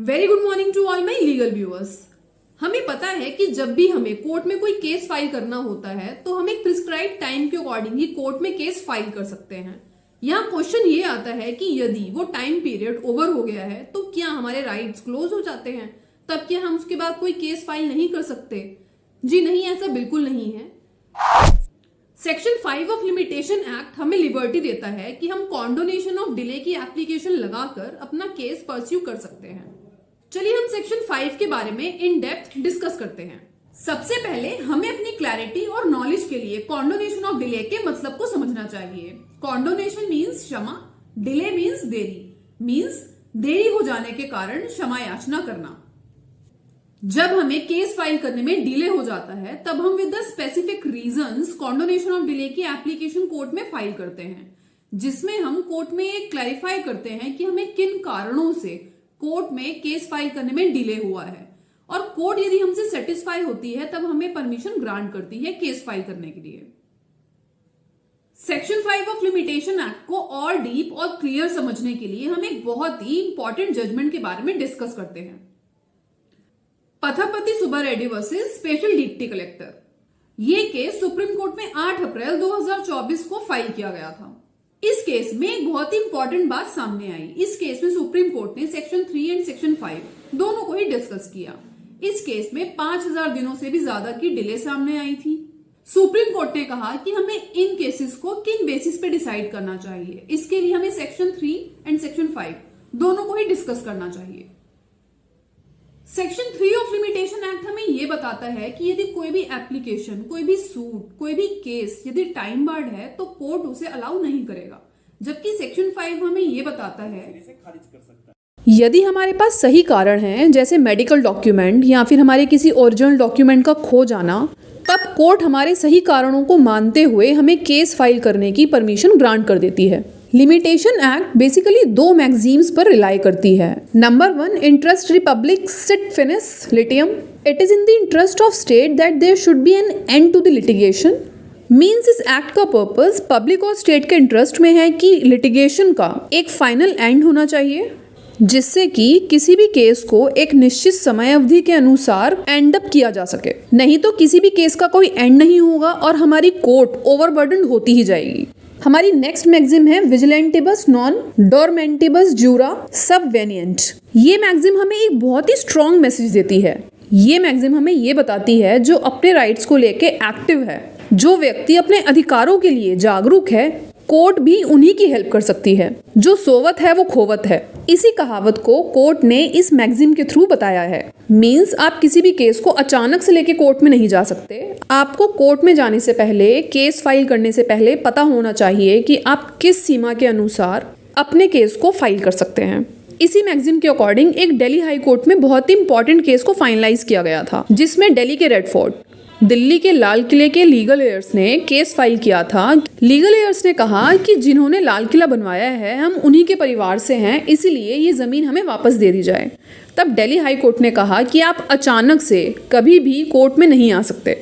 Very good morning to all my legal viewers. हमें पता है कि जब भी हमें कोर्ट में कोई केस फाइल करना होता है तो हम एक प्रिस्क्राइब टाइम के अकॉर्डिंग ही कोर्ट में केस फाइल कर सकते हैं। यहाँ क्वेश्चन ये आता है कि यदि वो टाइम पीरियड ओवर हो गया है तो क्या हमारे राइट्स क्लोज हो जाते हैं, तब क्या हम उसके बाद कोई केस फाइल नहीं कर सकते? जी नहीं, ऐसा बिल्कुल नहीं है। सेक्शन 5 ऑफ लिमिटेशन एक्ट हमें लिबर्टी देता है कि हम कॉन्डोनेशन ऑफ डिले की एप्लीकेशन लगाकर अपना केस परस्यू कर सकते हैं। चलिए हम सेक्शन 5 के बारे में इन डेप्थ डिस्कस करते हैं। सबसे पहले हमें अपनी क्लैरिटी और नॉलेज के लिए कॉन्डोनेशन ऑफ डिले के मतलब को समझना चाहिए। कॉन्डोनेशन मीन्स क्षमा, डिले मीन्स देरी हो जाने के कारण क्षमा याचना करना। जब हमें केस फाइल करने में डिले हो जाता है तब हम with the specific reasons condonation of delay की एप्लीकेशन कोर्ट में फाइल करते हैं, जिसमें हम कोर्ट में ये क्लैरिफाई करते हैं कि हमें किन कारणों से कोर्ट में केस फाइल करने में डिले हुआ है, और कोर्ट यदि हमसे सेटिस्फाई होती है तब हमें परमिशन ग्रांट करती है केस फाइल करने के लिए। सेक्शन 5 ऑफ लिमिटेशन एक्ट को और डीप और क्लियर समझने के लिए हम एक बहुत ही इंपॉर्टेंट जजमेंट के बारे में डिस्कस करते हैं। Pathapati Subba Reddy versus special deputy collector. ये केस सुप्रीम कोर्ट में 8 अप्रैल 2024 को फाइल किया गया था। इस केस में एक बहुत ही इंपॉर्टेंट बात सामने आई। इस केस में सुप्रीम कोर्ट ने सेक्शन 3 एंड सेक्शन 5 दोनों को ही डिस्कस किया। इस केस में 5000 दिनों से भी ज्यादा की डिले सामने आई थी। सुप्रीम कोर्ट ने कहा कि हमें इन केसेस को किन बेसिस पे डिसाइड करना चाहिए। इसके लिए हमें सेक्शन 3 एंड सेक्शन 5 दोनों को ही डिस्कस करना चाहिए। सेक्शन 3 ऑफ लिमिटेशन एक्ट हमें यह बताता है कि यदि कोई भी एप्लीकेशन, कोई भी सूट, कोई भी केस यदि टाइम बार्ड है तो कोर्ट उसे अलाउ नहीं करेगा, जबकि सेक्शन 5 हमें यह बताता है यदि हमारे पास सही कारण है, जैसे मेडिकल डॉक्यूमेंट या फिर हमारे किसी ओरिजिनल डॉक्यूमेंट का खो जाना, तब कोर्ट हमारे सही कारणों को मानते हुए हमें केस फाइल करने की परमिशन ग्रांट कर देती है। लिमिटेशन एक्ट बेसिकली 2 मैगजीम्स पर रिलाई करती है। नंबर 1, इंटरेस्ट रिपब्लिक सिट फिनिस लिटियम। It is in the interest of state that there should be an end to the litigation. Means इस एक्ट का पर्पस पब्लिक और स्टेट के इंटरेस्ट में है कि लिटिगेशन का एक फाइनल एंड होना चाहिए, जिससे कि किसी भी केस को एक निश्चित समय अवधि के अनुसार एंड अप किया जा सके। नहीं तो किसी भी केस का कोई एंड नहीं होगा और हमारी कोर्ट ओवरबर्डन होती ही जाएगी। हमारी नेक्स्ट मैगजिम है विजिलेंटिबस नॉन डोरमेंटिबस जूरा सबवेनिएंट। ये मैगजिम हमें एक बहुत ही स्ट्रॉन्ग मैसेज देती है। ये मैगजिम हमें ये बताती है जो अपने राइट्स को लेके एक्टिव है, जो व्यक्ति अपने अधिकारों के लिए जागरूक है, कोर्ट भी उन्हीं की हेल्प कर सकती है। जो सोवत है वो खोवत है। इसी कहावत को कोर्ट ने इस मैगजीन के थ्रू बताया है। मींस आप किसी भी केस को अचानक से लेके कोर्ट में नहीं जा सकते। आपको कोर्ट में जाने से पहले, केस फाइल करने से पहले पता होना चाहिए कि आप किस सीमा के अनुसार अपने केस को फाइल कर सकते हैं। इसी मैगजीन के अकॉर्डिंग एक दिल्ली हाई कोर्ट में बहुत ही इंपॉर्टेंट केस को फाइनलाइज किया गया था, जिसमें दिल्ली के रेड फोर्ट, दिल्ली के लाल किले के लीगल एयर्स ने केस फाइल किया था। लीगल एयर्स ने कहा कि जिन्होंने लाल किला बनवाया है हम उन्हीं के परिवार से हैं, इसीलिए ये ज़मीन हमें वापस दे दी जाए। तब दिल्ली हाई कोर्ट ने कहा कि आप अचानक से कभी भी कोर्ट में नहीं आ सकते।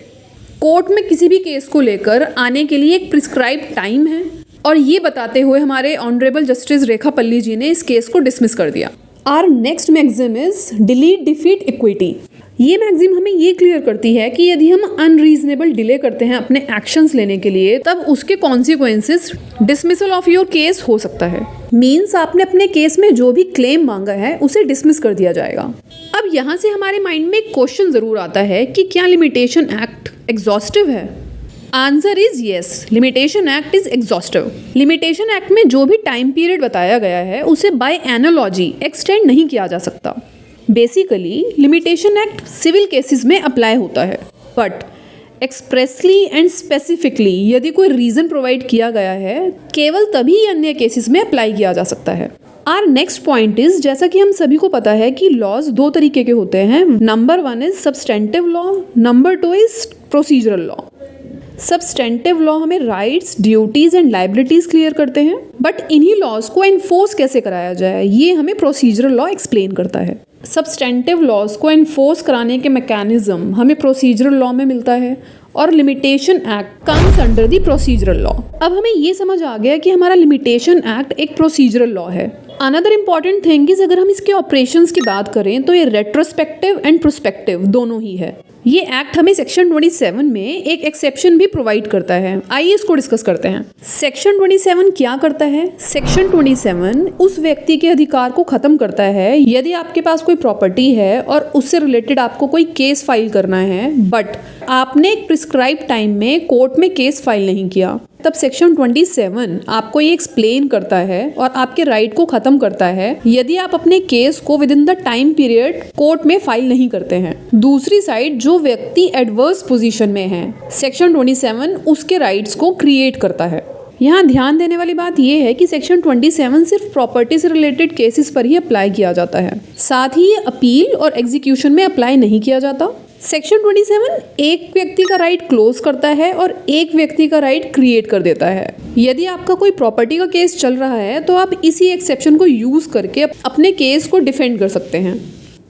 कोर्ट में किसी भी केस को लेकर आने के लिए एक प्रिस्क्राइब टाइम है, और ये बताते हुए हमारे ऑनरेबल जस्टिस रेखा पल्ली जी ने इस केस को डिसमिस कर दिया। Our next maxim is delay defeat equity. ये मैगजीम हमें ये क्लियर करती है कि यदि हम अनरीजनेबल डिले करते हैं अपने एक्शंस लेने के लिए, तब उसके consequences dismissal of your case हो सकता है। मीन्स आपने अपने केस में जो भी क्लेम मांगा है उसे डिसमिस कर दिया जाएगा। अब यहाँ से हमारे माइंड में एक क्वेश्चन जरूर आता है कि क्या लिमिटेशन एक्ट एग्जॉस्टिव है? Answer is yes, limitation act is exhaustive. Limitation act में जो भी टाइम पीरियड बताया गया है उसे बाय एनालॉजी एक्सटेंड नहीं किया जा सकता। Basically limitation act civil cases में अप्लाई होता है, बट एक्सप्रेसली एंड स्पेसिफिकली यदि कोई रीजन प्रोवाइड किया गया है, केवल तभी अन्य केसेस में अप्लाई किया जा सकता है। आर नेक्स्ट पॉइंट इज, जैसा कि हम सभी को पता है कि लॉज 2 तरीके के होते हैं। Number 1 is substantive law, number 2 is procedural law. Substantive law हमें rights, duties and liabilities clear करते हैं, बट इन्हीं लॉज को इन्फोर्स कैसे कराया जाए ये हमें प्रोसीजरल लॉ एक्सप्लेन करता है। सब्सटेंटिव लॉज को इन्फोर्स कराने के मैकेनिज्म हमें प्रोसीजरल लॉ में मिलता है, और limitation act comes under the procedural law. अब हमें ये समझ आ गया कि हमारा लिमिटेशन एक्ट एक प्रोसीजरल लॉ है। अनदर इम्पॉर्टेंट थिंग इज अगर हम इसके ऑपरेशंस की बात करें तो ये रेट्रोस्पेक्टिव एंड प्रोस्पेक्टिव दोनों ही है। ये एक्ट हमें सेक्शन 27 में एक एक्सेप्शन भी प्रोवाइड करता है। आइए इसको डिस्कस करते हैं। सेक्शन 27 क्या करता है? सेक्शन 27 उस व्यक्ति के अधिकार को खत्म करता है यदि आपके पास कोई प्रॉपर्टी है और उससे रिलेटेड आपको कोई केस फाइल करना है, बट आपने एक प्रिस्क्राइब टाइम में कोर्ट में केस फाइल नहीं किया, तब सेक्शन 27 आपको ये एक्सप्लेन करता है और आपके राइट को खत्म करता है यदि आप अपने केस को with in the time period court में फाइल नहीं करते हैं। दूसरी साइड जो व्यक्ति एडवर्स पोजीशन में है, सेक्शन 27 उसके राइट्स को क्रिएट करता है। यहाँ ध्यान देने वाली बात यह है कि सेक्शन 27 सिर्फ प्रॉपर्टी से रिलेटेड केसेस पर ही अप्लाई किया जाता है, साथ ही ये अपील और एग्जीक्यूशन में अप्लाई नहीं किया जाता। सेक्शन 27 एक व्यक्ति का राइट क्लोज करता है और एक व्यक्ति का राइट क्रिएट कर देता है। यदि आपका कोई प्रॉपर्टी का केस चल रहा है तो आप इसी एक्सेप्शन को यूज करके अपने केस को डिफेंड कर सकते हैं।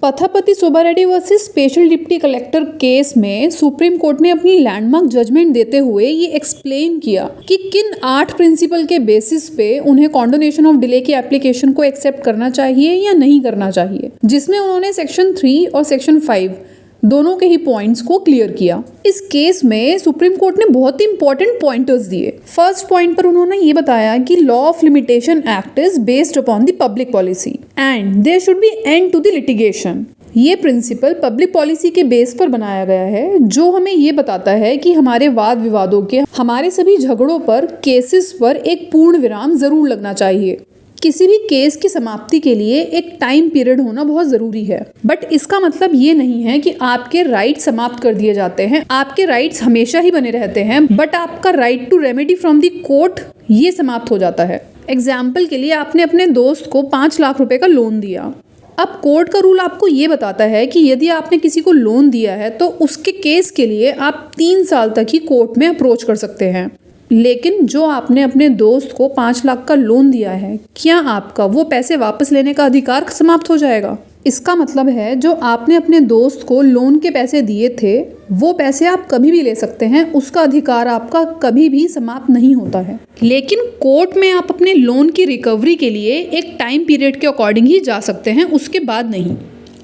Pathapati Subba Reddy versus special deputy collector case में सुप्रीम कोर्ट ने अपनी लैंडमार्क जजमेंट देते हुए ये एक्सप्लेन किया कि किन 8 प्रिंसिपल के बेसिस पे उन्हें कॉन्डोनेशन ऑफ डिले की एप्लीकेशन को एक्सेप्ट करना चाहिए या नहीं करना चाहिए, जिसमें उन्होंने सेक्शन 3 और सेक्शन 5 दोनों के ही पॉइंट्स को क्लियर किया। इस केस में सुप्रीम कोर्ट ने बहुत ही इंपॉर्टेंट पॉइंटर्स दिए। फर्स्ट पॉइंट पर उन्होंने ये बताया कि law of limitation act is based upon the public policy and there should be end to the litigation. ये प्रिंसिपल पब्लिक पॉलिसी के बेस पर बनाया गया है, जो हमें ये बताता है कि हमारे वाद विवादों के, हमारे सभी झगड़ों पर, केसेस पर एक पूर्ण विराम जरूर लगना चाहिए। किसी भी केस की समाप्ति के लिए एक टाइम पीरियड होना बहुत जरूरी है, बट इसका मतलब ये नहीं है कि आपके राइट समाप्त कर दिए जाते हैं। आपके राइट्स हमेशा ही बने रहते हैं, बट आपका right to remedy from the court ये समाप्त हो जाता है। एग्जाम्पल के लिए आपने अपने दोस्त को 5 लाख रुपए का लोन दिया। अब कोर्ट का रूल आपको ये बताता है कि यदि आपने किसी को लोन दिया है तो उसके केस के लिए आप 3 साल तक ही कोर्ट में अप्रोच कर सकते हैं। लेकिन जो आपने अपने दोस्त को 5 लाख का लोन दिया है, क्या आपका वो पैसे वापस लेने का अधिकार समाप्त हो जाएगा? इसका मतलब है जो आपने अपने दोस्त को लोन के पैसे दिए थे वो पैसे आप कभी भी ले सकते हैं, उसका अधिकार आपका कभी भी समाप्त नहीं होता है। लेकिन कोर्ट में आप अपने लोन की रिकवरी के लिए एक टाइम पीरियड के अकॉर्डिंग ही जा सकते हैं, उसके बाद नहीं।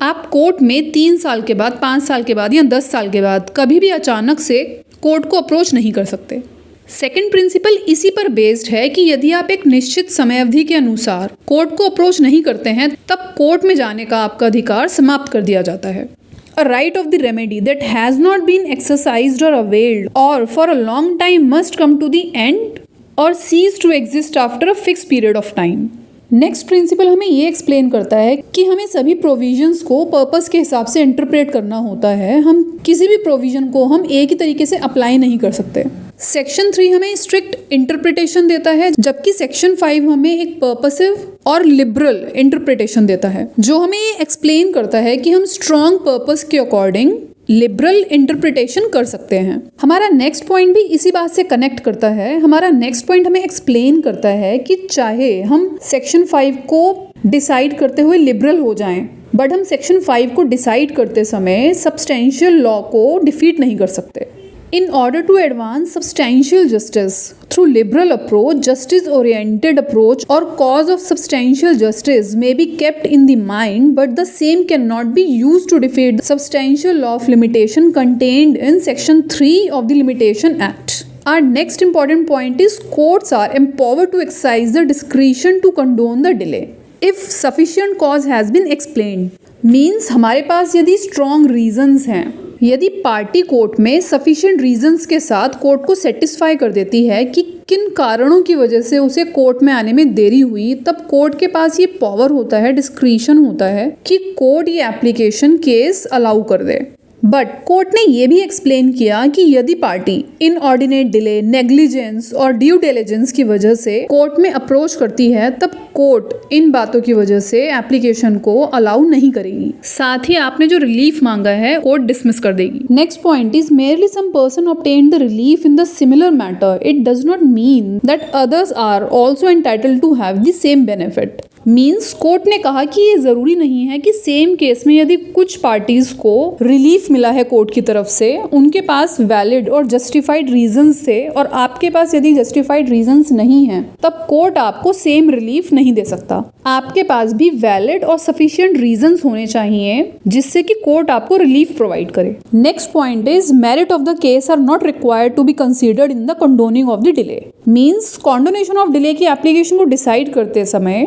आप कोर्ट में 3 साल के बाद, 5 साल के बाद या 10 साल के बाद कभी भी अचानक से कोर्ट को अप्रोच नहीं कर सकते। सेकेंड प्रिंसिपल इसी पर बेस्ड है कि यदि आप एक निश्चित समय अवधि के अनुसार कोर्ट को अप्रोच नहीं करते हैं तब कोर्ट में जाने का आपका अधिकार समाप्त कर दिया जाता है। A right of the remedy that has not been exercised or availed or for a long time must come to the end or cease to exist after a fixed period of time. Next principle हमें ये explain करता है कि हमें सभी provisions को purpose के हिसाब से इंटरप्रेट करना होता है। हम किसी भी प्रोविजन को हम एक ही तरीके से अप्लाई नहीं कर सकते। सेक्शन 3 हमें स्ट्रिक्ट इंटरप्रिटेशन देता है, जबकि सेक्शन 5 हमें एक पर्पसिव और लिबरल इंटरप्रिटेशन देता है, जो हमें ये एक्सप्लेन करता है कि हम स्ट्रॉन्ग पर्पस के अकॉर्डिंग लिबरल इंटरप्रिटेशन कर सकते हैं। हमारा नेक्स्ट पॉइंट भी इसी बात से कनेक्ट करता है। हमारा नेक्स्ट पॉइंट हमें एक्सप्लेन करता है कि चाहे हम सेक्शन 5 को डिसाइड करते हुए लिबरल हो जाएं, बट हम सेक्शन 5 को डिसाइड करते समय सब्सटेंशियल लॉ को डिफीट नहीं कर सकते। In order to advance substantial justice through liberal approach, justice-oriented approach or cause of substantial justice may be kept in the mind, but the same cannot be used to defeat the substantial law of limitation contained in Section 3 of the Limitation Act. Our next important point is courts are empowered to exercise the discretion to condone the delay if sufficient cause has been explained. Means हमारे पास यदि strong reasons हैं, यदि party court में sufficient reasons के साथ court को satisfy कर देती है कि किन कारणों की वजह से उसे कोर्ट में आने में देरी हुई, तब कोर्ट के पास ये पावर होता है, डिस्क्रिशन होता है कि कोर्ट ये एप्लीकेशन केस अलाउ कर दे। बट कोर्ट ने यह भी एक्सप्लेन किया कि यदि पार्टी इनऑर्डिनेट डिले, नेग्लिजेंस और ड्यू डिलिजेंस की वजह से कोर्ट में अप्रोच करती है, तब कोर्ट इन बातों की वजह से एप्लीकेशन को अलाउ नहीं करेगी। साथ ही आपने जो रिलीफ मांगा है कोर्ट डिसमिस कर देगी। Next point is merely some person obtained the relief in the similar matter, it does not mean that others are also entitled to have the same benefit. Means court ने कहा कि ये जरूरी नहीं है कि सेम केस में यदि कुछ पार्टीज को रिलीफ मिला है कोर्ट की तरफ से, उनके पास वैलिड और जस्टिफाइड रीजंस थे और आपके पास यदि जस्टिफाइड रीजंस नहीं है, तब कोर्ट आपको सेम रिलीफ नहीं दे सकता। आपके पास भी वैलिड और सफिशिएंट रीजंस होने चाहिए जिससे कि कोर्ट आपको रिलीफ प्रोवाइड करे। Next point is merit of the case are not required to be considered in the condoning of the delay. Means condonation of delay की एप्लीकेशन को डिसाइड करते समय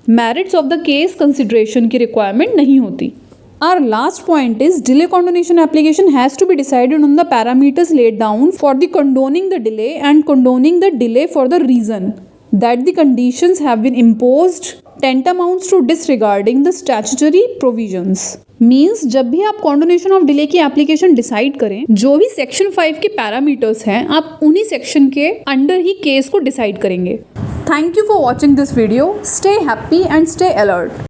merits of the case consideration की requirement नहीं होती। Our last point is delay condonation application has to be decided on the parameters laid down for the condoning the delay and condoning the delay for the reason that the conditions have been imposed tantamounts to disregarding the statutory provisions. Means जब भी आप कॉन्डोनेशन of delay की application decide करें, जो भी section 5 के parameters हैं आप उन्हीं सेक्शन के अंडर ही केस को डिसाइड करेंगे। Thank you for watching this video. Stay happy and stay alert.